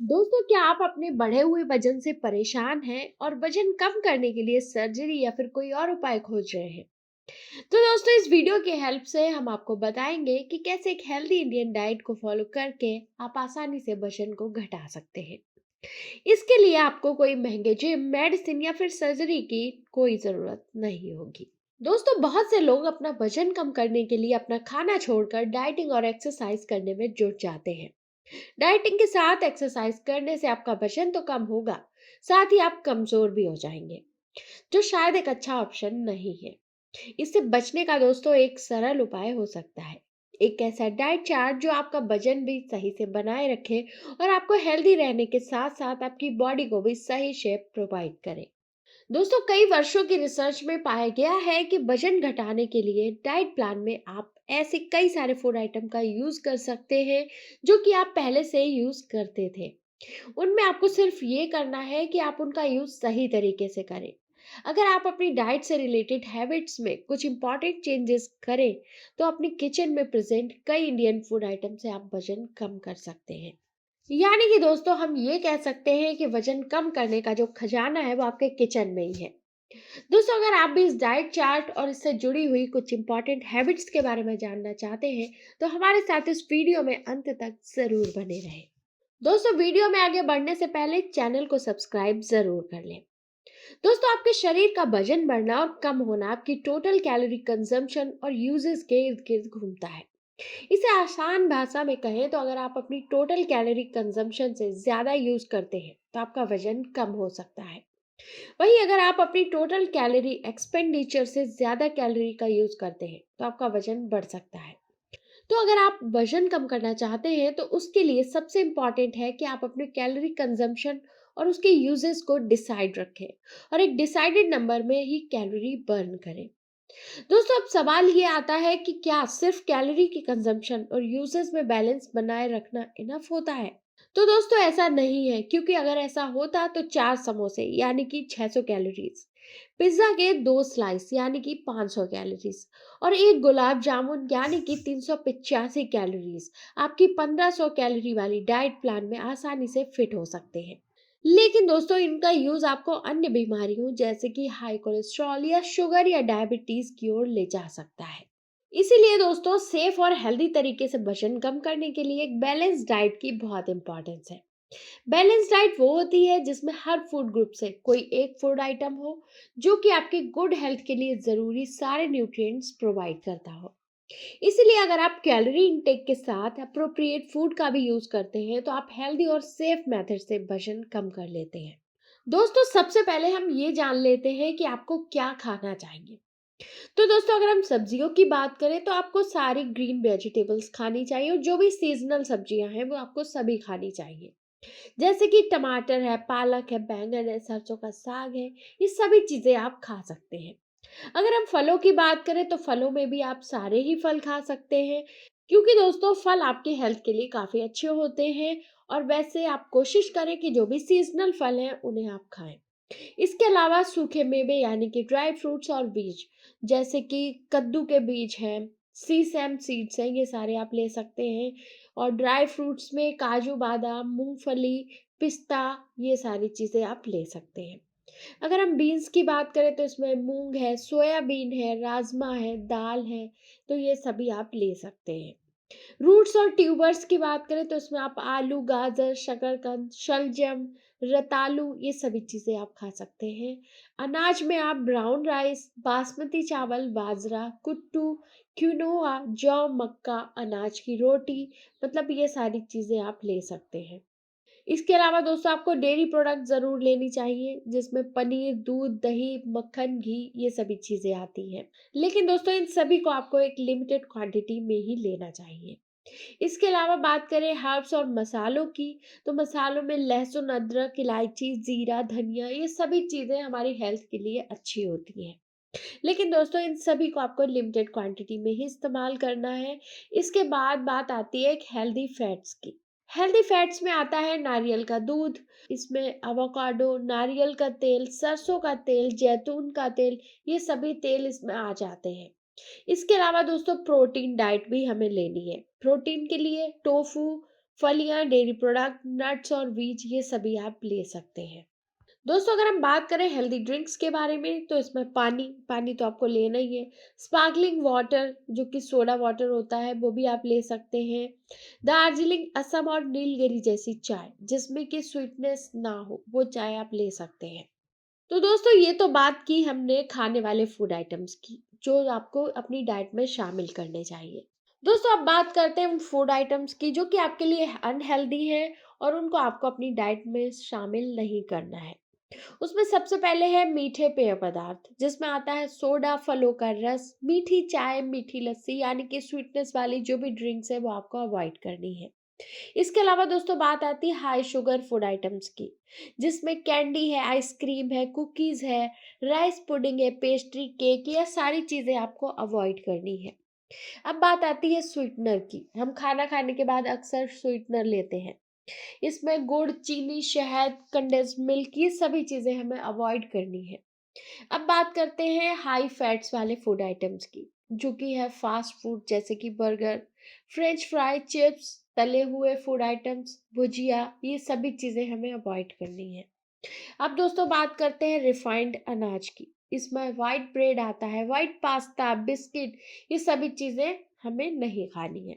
दोस्तों, क्या आप अपने बढ़े हुए वजन से परेशान हैं और वजन कम करने के लिए सर्जरी या फिर कोई और उपाय खोज रहे हैं? तो दोस्तों, इस वीडियो की हेल्प से हम आपको बताएंगे कि कैसे एक हेल्दी इंडियन डाइट को फॉलो करके आप आसानी से वजन को घटा सकते हैं। इसके लिए आपको कोई महंगे जिम, मेडिसिन या फिर सर्जरी की कोई जरूरत नहीं होगी। दोस्तों, बहुत से लोग अपना वजन कम करने के लिए अपना खाना छोड़कर डाइटिंग और एक्सरसाइज करने में जुट जाते हैं। डाइटिंग के साथ एक्सरसाइज करने से आपका वजन तो कम होगा, साथ ही आप कमजोर भी हो जाएंगे, जो शायद एक अच्छा ऑप्शन नहीं है। इससे बचने का दोस्तों एक सरल उपाय हो सकता है, एक ऐसा डाइट चार्ट जो आपका वजन भी सही से बनाए रखे और आपको हेल्दी रहने के साथ साथ आपकी बॉडी को भी सही शेप प्रोवाइड करे। दोस्तों, कई वर्षों की रिसर्च में पाया गया है कि वजन घटाने के लिए डाइट प्लान में आप ऐसे कई सारे फूड आइटम का यूज कर सकते हैं जो कि आप पहले से यूज करते थे। उनमें आपको सिर्फ ये करना है कि आप उनका यूज सही तरीके से करें। अगर आप अपनी डाइट से रिलेटेड हैबिट्स में कुछ इंपॉर्टेंट चेंजेस करें, तो अपनी किचन में प्रेजेंट कई इंडियन फूड आइटम से आप वजन कम कर सकते हैं। यानी कि दोस्तों, हम ये कह सकते हैं कि वजन कम करने का जो खजाना है वो आपके किचन में ही है। दोस्तों, अगर आप भी इस डाइट चार्ट और इससे जुड़ी हुई कुछ इंपॉर्टेंट हैबिट्स के बारे में जानना चाहते हैं, तो हमारे साथ इस वीडियो में अंत तक जरूर बने रहें। दोस्तों, वीडियो में आगे बढ़ने से पहले चैनल को सब्सक्राइब जरूर कर लें। दोस्तों, आपके शरीर का वजन बढ़ना और कम होना आपकी टोटल कैलोरी कंजम्पशन और यूजेस के इर्द गिर्द घूमता है। इसे आसान भाषा में कहें तो अगर आप अपनी टोटल कैलोरी कंजम्पशन से ज्यादा यूज करते हैं तो आपका वजन कम हो सकता है। वहीं अगर आप अपनी टोटल कैलोरी एक्सपेंडिचर से ज्यादा कैलोरी का यूज करते हैं तो आपका वजन बढ़ सकता है। तो अगर आप वजन कम करना चाहते हैं तो उसके लिए सबसे इम्पॉर्टेंट है कि आप अपने कैलोरी कंजम्पशन और उसके यूजेस को डिसाइड रखें और एक डिसाइडेड नंबर में ही कैलोरी बर्न करें। दोस्तों, अब सवाल ये आता है कि क्या सिर्फ कैलोरी की कंजम्पशन और यूजेस में बैलेंस बनाए रखना इनफ होता है? तो दोस्तों, ऐसा नहीं है, क्योंकि अगर ऐसा होता तो 4 समोसे यानी कि 600 कैलोरीज, पिज्जा के 2 स्लाइस यानी कि 500 कैलोरीज और एक गुलाब जामुन यानी कि 385 कैलोरीज आपकी 1500 कैलोरी वाली डाइट प्लान में आसानी से फिट हो सकते हैं। लेकिन दोस्तों, इनका यूज आपको अन्य बीमारियों जैसे कि हाई कोलेस्ट्रॉल या शुगर या डायबिटीज की ओर ले जा सकता है। इसीलिए दोस्तों, सेफ और हेल्दी तरीके से वजन कम करने के लिए एक बैलेंस डाइट की बहुत इंपॉर्टेंस है। बैलेंस डाइट वो होती है जिसमें हर फूड ग्रुप से कोई एक फूड आइटम हो जो कि आपके गुड हेल्थ के लिए जरूरी सारे न्यूट्रिएंट्स प्रोवाइड करता हो। इसीलिए अगर आप कैलोरी इनटेक के साथ अप्रोप्रिएट फूड का भी यूज करते हैं तो आप हेल्दी और सेफ मेथड से वजन कम कर लेते हैं। दोस्तों, सबसे पहले हम ये जान लेते हैं कि आपको क्या खाना चाहिए। तो दोस्तों, अगर हम सब्जियों की बात करें तो आपको सारी ग्रीन वेजिटेबल्स खानी चाहिए और जो भी सीजनल सब्जियां हैं वो आपको सभी खानी चाहिए। जैसे कि टमाटर है, पालक है, बैंगन है, सरसों का साग है, ये सभी चीजें आप खा सकते हैं। अगर हम फलों की बात करें तो फलों में भी आप सारे ही फल खा सकते हैं, क्योंकि दोस्तों फल आपके हेल्थ के लिए काफी अच्छे होते हैं। और वैसे आप कोशिश करें कि जो भी सीजनल फल हैं उन्हें आप खाएं। इसके अलावा सूखे मेवे यानी कि ड्राई फ्रूट्स और बीज, जैसे कि कद्दू के बीज हैं, सीसैम सीड्स हैं, ये सारे आप ले सकते हैं। और ड्राई फ्रूट्स में काजू बादाम, मूंगफली, पिस्ता, ये सारी चीज़ें आप ले सकते हैं। अगर हम बीन्स की बात करें तो इसमें मूंग है, सोयाबीन है, राजमा है, दाल है, तो ये सभी आप ले सकते हैं। रूट्स और ट्यूबर्स की बात करें तो इसमें आप आलू, गाजर, शकरकंद, शलजम, रतालू, ये सभी चीजें आप खा सकते हैं। अनाज में आप ब्राउन राइस, बासमती चावल, बाजरा, कुट्टू, क्विनोआ, जौ, मक्का, अनाज की रोटी, मतलब ये सारी चीजें आप ले सकते हैं। इसके अलावा दोस्तों, आपको डेयरी प्रोडक्ट जरूर लेनी चाहिए जिसमें पनीर, दूध, दही, मक्खन, घी, ये सभी चीजें आती हैं। लेकिन दोस्तों, इन सभी को आपको एक लिमिटेड क्वांटिटी में ही लेना चाहिए। इसके अलावा बात करें हर्ब्स और मसालों की, तो मसालों में लहसुन, अदरक, इलायची, जीरा, धनिया, ये सभी चीजें हमारी हेल्थ के लिए अच्छी होती हैं। लेकिन दोस्तों, इन सभी को आपको लिमिटेड क्वांटिटी में ही इस्तेमाल करना है। इसके बाद बात आती है एक हेल्दी फैट्स की। हेल्दी फैट्स में आता है नारियल का दूध, इसमें एवोकाडो, नारियल का तेल, सरसों का तेल, जैतून का तेल, ये सभी तेल इसमें आ जाते हैं। इसके अलावा दोस्तों, प्रोटीन डाइट भी हमें लेनी है। प्रोटीन के लिए टोफू, फलियाँ, डेयरी प्रोडक्ट, नट्स और बीज ये सभी आप ले सकते हैं। दोस्तों अगर हम बात करें हेल्दी ड्रिंक्स के बारे में तो इसमें पानी तो आपको लेना ही है। स्पार्कलिंग वाटर जो कि सोडा वाटर होता है वो भी आप ले सकते हैं। दार्जिलिंग, असम और नीलगिरी जैसी चाय जिसमें कि स्वीटनेस ना हो वो चाय आप ले सकते हैं। तो दोस्तों ये तो बात की हमने खाने वाले फूड आइटम्स की जो आपको अपनी डाइट में शामिल करने चाहिए। दोस्तों अब बात करते हैं उन फूड आइटम्स की जो कि आपके लिए अनहेल्दी है और उनको आपको अपनी डाइट में शामिल नहीं करना है। उसमें सबसे पहले है मीठे पेय पदार्थ जिसमें आता है सोडा, फलों का रस, मीठी चाय, मीठी लस्सी यानी कि स्वीटनेस वाली जो भी ड्रिंक्स है वो आपको अवॉइड करनी है। इसके अलावा दोस्तों बात आती है हाई शुगर फूड आइटम्स की जिसमें कैंडी है, आइसक्रीम है, कुकीज है, राइस पुडिंग है, पेस्ट्री, केक, ये सारी चीजें आपको अवॉइड करनी है। अब बात आती है स्वीटनर की। हम खाना खाने के बाद अक्सर स्वीटनर लेते हैं। इसमें गुड़, चीनी, शहद, कंडेंस्ड मिल्क ये सभी चीजें हमें अवॉइड करनी है। अब बात करते हैं हाई फैट्स वाले फूड आइटम्स की जो कि है फास्ट फूड जैसे कि बर्गर, फ्रेंच फ्राई, चिप्स, तले हुए फूड आइटम्स, भुजिया, ये सभी चीजें हमें अवॉइड करनी है। अब दोस्तों बात करते हैं रिफाइंड अनाज की। इसमें वाइट ब्रेड आता है, वाइट पास्ता, बिस्किट, ये सभी चीजें हमें नहीं खानी है।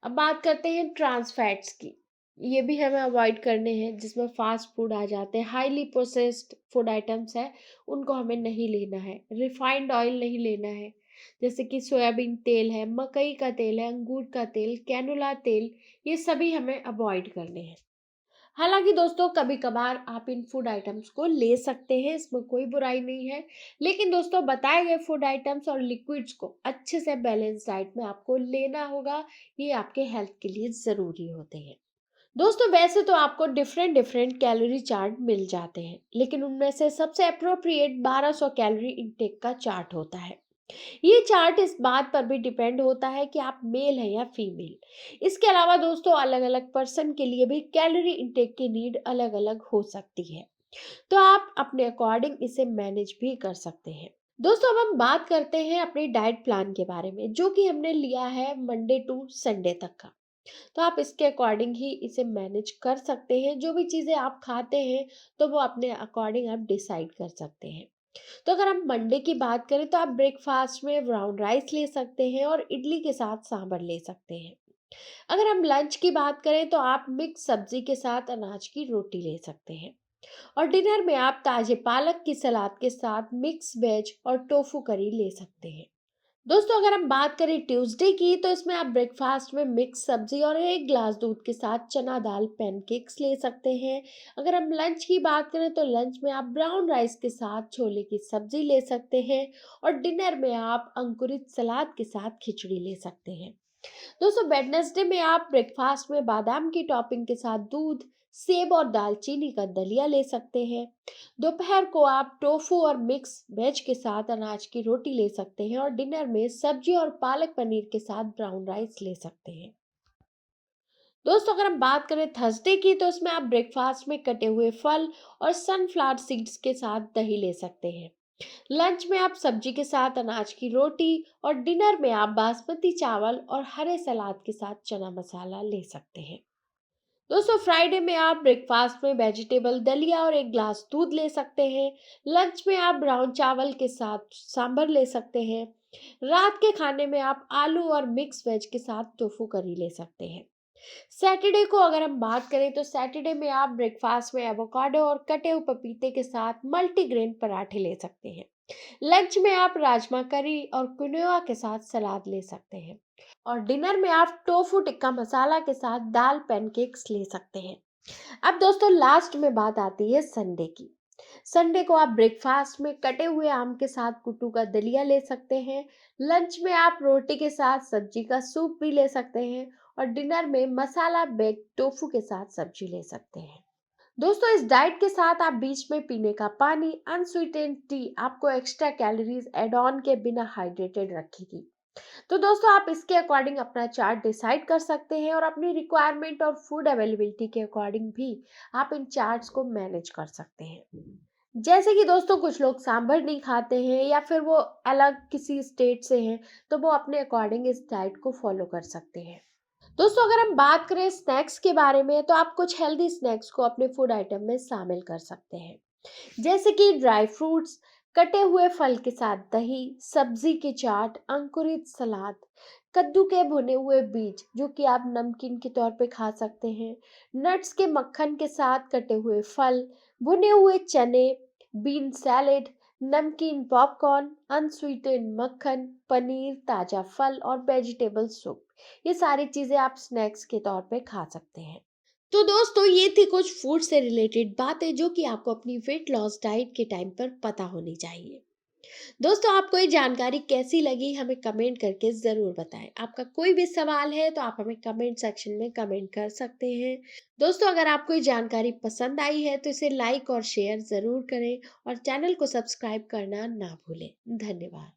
अब बात करते हैं ट्रांस फैट्स की। ये भी हमें अवॉइड करने हैं जिसमें फास्ट फूड आ जाते हैं, हाईली प्रोसेस्ड फूड आइटम्स है उनको हमें नहीं लेना है। रिफाइंड ऑयल नहीं लेना है जैसे कि सोयाबीन तेल है, मकई का तेल है, अंगूर का तेल, कैनोला तेल, ये सभी हमें अवॉइड करने हैं। हालांकि दोस्तों कभी कभार आप इन फूड आइटम्स को ले सकते हैं, इसमें कोई बुराई नहीं है। लेकिन दोस्तों बताए गए फूड आइटम्स और लिक्विड्स को अच्छे से बैलेंस डाइट में आपको लेना होगा। ये आपके हेल्थ के लिए ज़रूरी होते हैं। दोस्तों वैसे तो आपको डिफरेंट डिफरेंट कैलोरी चार्ट मिल जाते हैं लेकिन उनमें से सबसे अप्रोप्रिएट 1200 कैलोरी इनटेक का चार्ट होता है। ये चार्ट इस बात पर भी डिपेंड होता है कि आप मेल है या फीमेल। इसके अलावा दोस्तों अलग अलग पर्सन के लिए भी कैलोरी इंटेक की नीड अलग अलग हो सकती है, तो आप अपने अकॉर्डिंग इसे मैनेज भी कर सकते हैं। दोस्तों अब हम बात करते हैं अपने डाइट प्लान के बारे में जो कि हमने लिया है मंडे टू संडे तक का। तो आप इसके अकॉर्डिंग ही इसे मैनेज कर सकते हैं। जो भी चीज़ें आप खाते हैं तो वो अपने अकॉर्डिंग आप डिसाइड कर सकते हैं। तो अगर हम मंडे की बात करें तो आप ब्रेकफास्ट में ब्राउन राइस ले सकते हैं और इडली के साथ सांभर ले सकते हैं। अगर हम लंच की बात करें तो आप मिक्स सब्जी के साथ अनाज की रोटी ले सकते हैं। और डिनर में आप ताजे पालक की सलाद के साथ मिक्स वेज और टोफू करी ले सकते हैं। दोस्तों अगर हम बात करें ट्यूसडे की तो इसमें आप ब्रेकफास्ट में मिक्स सब्जी और एक ग्लास दूध के साथ चना दाल पैनकेक्स ले सकते हैं। अगर हम लंच की बात करें तो लंच में आप ब्राउन राइस के साथ छोले की सब्जी ले सकते हैं और डिनर में आप अंकुरित सलाद के साथ खिचड़ी ले सकते हैं। दोस्तों वेडनेसडे में आप ब्रेकफास्ट में बादाम की टॉपिंग के साथ दूध, सेब और दालचीनी का दलिया ले सकते हैं। दोपहर को आप टोफू और मिक्स वेज के साथ अनाज की रोटी ले सकते हैं और डिनर में सब्जी और पालक पनीर के साथ ब्राउन राइस ले सकते हैं। दोस्तों अगर हम बात करें थर्सडे की तो इसमें आप ब्रेकफास्ट में कटे हुए फल और सनफ्लावर सीड्स के साथ दही ले सकते हैं। लंच में आप सब्जी के साथ अनाज की रोटी और डिनर में आप बासमती चावल और हरे सलाद के साथ चना मसाला ले सकते हैं। दोस्तों फ्राइडे में आप ब्रेकफास्ट में वेजिटेबल दलिया और एक ग्लास दूध ले सकते हैं। लंच में आप ब्राउन चावल के साथ सांभर ले सकते हैं। रात के खाने में आप आलू और मिक्स वेज के साथ टोफू करी ले सकते हैं। सैटरडे को अगर हम बात करें तो सैटरडे में आप ब्रेकफास्ट में एवोकाडो और कटे हुए पपीते के साथ मल्टीग्रेन पराठे ले सकते हैं। लंच में आप राजमा करी और क्विनोआ के साथ सलाद ले सकते हैं और डिनर में आप टोफू टिक्का मसाला के साथ दाल पैनकेक्स ले सकते हैं। अब दोस्तों लास्ट में बात आती है संडे की। संडे को आप ब्रेकफास्ट में कटे हुए आम के साथ कुट्टू का दलिया ले सकते हैं। लंच में आप रोटी के साथ सब्जी का सूप भी ले सकते हैं और डिनर में मसाला बेक्ड टोफू के साथ सब्जी ले सकते हैं। दोस्तों इस डाइट के साथ आप बीच में पीने का पानी, अनस्वीटेंड टी आपको एक्स्ट्रा कैलोरीज एड ऑन के बिना हाइड्रेटेड रखेगी। तो दोस्तों आप इसके अकॉर्डिंग अपना चार्ट डिसाइड कर सकते हैं और अपनी रिक्वायरमेंट और फूड अवेलेबिलिटी के अकॉर्डिंग भी आप इन चार्ट्स को मैनेज कर सकते हैं। जैसे कि दोस्तों कुछ लोग सांभर नहीं खाते हैं या फिर वो अलग किसी स्टेट से हैं तो वो अपने अकॉर्डिंग इस डाइट को फॉलो कर सकते हैं। दोस्तों अगर हम बात करें स्नैक्स के बारे में, तो आप कुछ हेल्दी स्नैक्स को अपने फूड आइटम में शामिल कर सकते हैं, जैसे कि ड्राई फ्रूट्स, कटे हुए फल के साथ दही, सब्जी के चाट, अंकुरित सलाद, कद्दू के भुने हुए बीज जो कि आप नमकीन के तौर पे खा सकते हैं, नट्स के मक्खन के साथ कटे हुए फल, भुने हुए चने, बीन सैलेड, नमकीन पॉपकॉर्न, अनस्वीटेंड मक्खन, पनीर, ताजा फल और वेजिटेबल सूप। ये सारी चीजें आप स्नैक्स के तौर पे खा सकते हैं। तो दोस्तों ये थी कुछ फूड से रिलेटेड बातें जो कि आपको अपनी वेट लॉस डाइट के टाइम पर पता होनी चाहिए। दोस्तों आपको ये जानकारी कैसी लगी हमें कमेंट करके ज़रूर बताएं। आपका कोई भी सवाल है तो आप हमें कमेंट सेक्शन में कमेंट कर सकते हैं। दोस्तों अगर आपको ये जानकारी पसंद आई है तो इसे लाइक और शेयर ज़रूर करें और चैनल को सब्सक्राइब करना ना भूलें। धन्यवाद।